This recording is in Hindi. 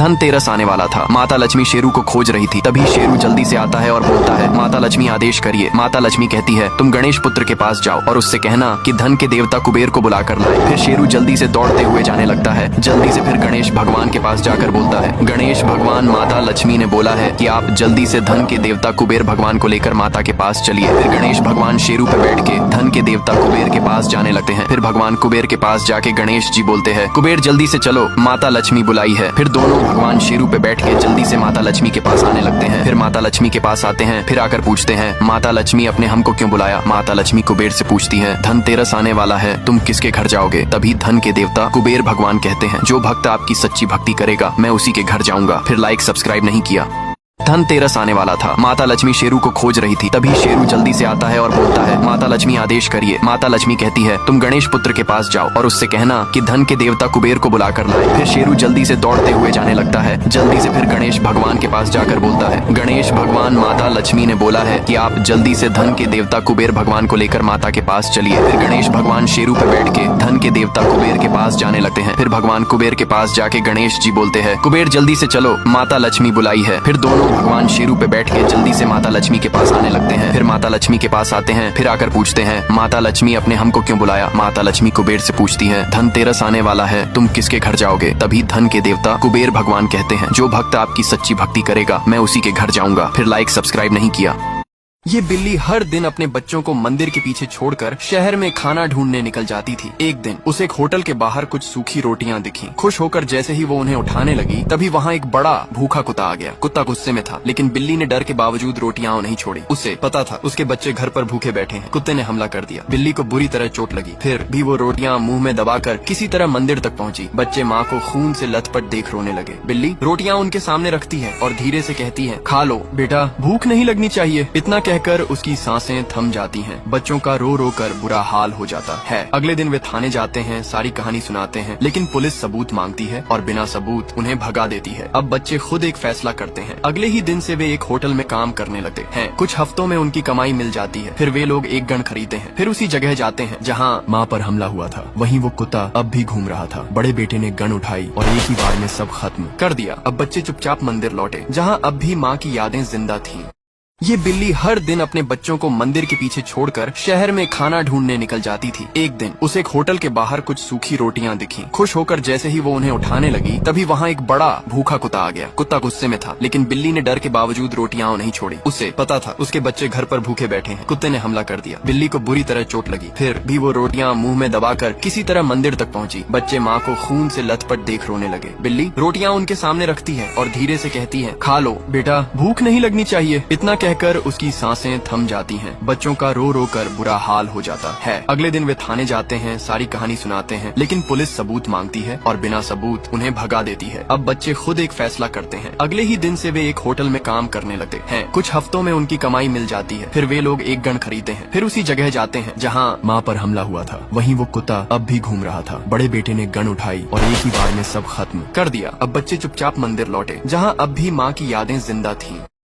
धनतेरस आने वाला था। माता लक्ष्मी शेरू को खोज रही थी। तभी शेरू जल्दी से आता है और बोलता है, माता लक्ष्मी आदेश करिए। माता लक्ष्मी कहती है, तुम गणेश पुत्र के पास जाओ और उससे कहना कि धन के देवता कुबेर को बुला कर लाए। फिर शेरू जल्दी से दौड़ते हुए जाने लगता है। जल्दी से फिर गणेश भगवान के पास जाकर बोलता है, गणेश भगवान, माता लक्ष्मी ने बोला है कि आप जल्दी से धन के देवता कुबेर भगवान को लेकर माता के पास चलिए। फिर गणेश भगवान शेरू पे बैठ के धन के देवता कुबेर के पास जाने लगते हैं। फिर भगवान कुबेर के पास जाके गणेश जी बोलते हैं, कुबेर जल्दी से चलो, माता लक्ष्मी बुलाई है। फिर दोनों भगवान शेरू पे बैठ के जल्दी से माता लक्ष्मी के पास आने लगते हैं। फिर माता लक्ष्मी के पास आते हैं। फिर आकर पूछते हैं, माता लक्ष्मी आपने हमको क्यों बुलाया? माता लक्ष्मी कुबेर से पूछती है, धनतेरस आने वाला है, तुम किसके घर जाओगे? तभी धन के देवता कुबेर भगवान कहते हैं, जो भक्त आपकी सच्ची भक्ति करेगा मैं उसी के घर जाऊंगा। फिर लाइक सब्सक्राइब नहीं किया। धनतेरस आने वाला था। माता लक्ष्मी शेरू को खोज रही थी। तभी शेरू जल्दी से आता है और बोलता है, माता लक्ष्मी आदेश करिए। माता लक्ष्मी कहती है, तुम गणेश पुत्र के पास जाओ और उससे कहना कि धन के देवता कुबेर को बुला कर लाए। फिर शेरू जल्दी से दौड़ते हुए जाने लगता है। जल्दी से फिर गणेश भगवान के पास जाकर बोलता है, गणेश भगवान, माता लक्ष्मी ने बोला है कि आप जल्दी से धन के देवता कुबेर भगवान को लेकर माता के पास चलिए। फिर गणेश भगवान शेरू पे बैठ के धन के देवता कुबेर के पास जाने लगते हैं। फिर भगवान कुबेर के पास जाके गणेश जी बोलते हैं, कुबेर जल्दी से चलो, माता लक्ष्मी बुलाई है। फिर दोनों भगवान शेरू पे बैठ के जल्दी से माता लक्ष्मी के पास आने लगते हैं। फिर माता लक्ष्मी के पास आते हैं। फिर आकर पूछते हैं, माता लक्ष्मी आपने हमको क्यों बुलाया? माता लक्ष्मी कुबेर से पूछती है, धनतेरस आने वाला है, तुम किसके घर जाओगे? तभी धन के देवता कुबेर भगवान कहते हैं, जो भक्त आपकी सच्ची भक्ति करेगा मैं उसी के घर जाऊंगा। फिर लाइक सब्सक्राइब नहीं किया। ये बिल्ली हर दिन अपने बच्चों को मंदिर के पीछे छोड़कर शहर में खाना ढूंढने निकल जाती थी। एक दिन उसे एक होटल के बाहर कुछ सूखी रोटियां दिखी। खुश होकर जैसे ही वो उन्हें उठाने लगी, तभी वहाँ एक बड़ा भूखा कुत्ता आ गया। कुत्ता गुस्से में था, लेकिन बिल्ली ने डर के बावजूद रोटियां नहीं छोड़ी। उसे पता था उसके बच्चे घर पर भूखे बैठे हैं। कुत्ते ने हमला कर दिया। बिल्ली को बुरी तरह चोट लगी। फिर भी वो रोटियां मुंह में दबाकर किसी तरह मंदिर तक पहुंची। बच्चे माँ को खून से लथपथ देख रोने लगे। बिल्ली रोटियां उनके सामने रखती है और धीरे से कहती है, खा लो बेटा, भूख नहीं लगनी चाहिए। इतना कहकर उसकी सांसें थम जाती हैं। बच्चों का रो रो कर बुरा हाल हो जाता है। अगले दिन वे थाने जाते हैं, सारी कहानी सुनाते हैं, लेकिन पुलिस सबूत मांगती है और बिना सबूत उन्हें भगा देती है। अब बच्चे खुद एक फैसला करते हैं। अगले ही दिन से वे एक होटल में काम करने लगते हैं। कुछ हफ्तों में उनकी कमाई मिल जाती है। फिर वे लोग एक गन खरीदते हैं। फिर उसी जगह जाते हैं जहाँ माँ पर हमला हुआ था। वहीं वो कुत्ता अब भी घूम रहा था। बड़े बेटे ने गन उठाई और एक ही बार में सब खत्म कर दिया। अब बच्चे चुपचाप मंदिर लौटे, जहाँ अब भी माँ की यादें जिंदा थीं। ये बिल्ली हर दिन अपने बच्चों को मंदिर के पीछे छोड़कर शहर में खाना ढूंढने निकल जाती थी। एक दिन उसे एक होटल के बाहर कुछ सूखी रोटियां दिखी। खुश होकर जैसे ही वो उन्हें उठाने लगी, तभी वहाँ एक बड़ा भूखा कुत्ता आ गया। कुत्ता गुस्से में था, लेकिन बिल्ली ने डर के बावजूद रोटियां नहीं छोड़ी। उसे पता था उसके बच्चे घर पर भूखे बैठे हैं। कुत्ते ने हमला कर दिया। बिल्ली को बुरी तरह चोट लगी। फिर भी वो रोटियां मुंह में दबाकर किसी तरह मंदिर तक पहुंची। बच्चे माँ को खून से लथपथ देख रोने लगे। बिल्ली रोटियां उनके सामने रखती है और धीरे से कहती है, खा लो बेटा, भूख नहीं लगनी चाहिए। इतना कहकर उसकी सांसें थम जाती हैं। बच्चों का रो रो कर बुरा हाल हो जाता है। अगले दिन वे थाने जाते हैं, सारी कहानी सुनाते हैं, लेकिन पुलिस सबूत मांगती है और बिना सबूत उन्हें भगा देती है। अब बच्चे खुद एक फैसला करते हैं। अगले ही दिन से वे एक होटल में काम करने लगते हैं। कुछ हफ्तों में उनकी कमाई मिल जाती है। फिर वे लोग एक गन खरीदते हैं। फिर उसी जगह जाते हैं जहाँ माँ पर हमला हुआ था। वहीं वो कुत्ता अब भी घूम रहा था। बड़े बेटे ने गन उठाई और एक ही बार में सब खत्म कर दिया। अब बच्चे चुपचाप मंदिर लौटे, जहाँ अब भी माँ की यादें जिंदा थीं।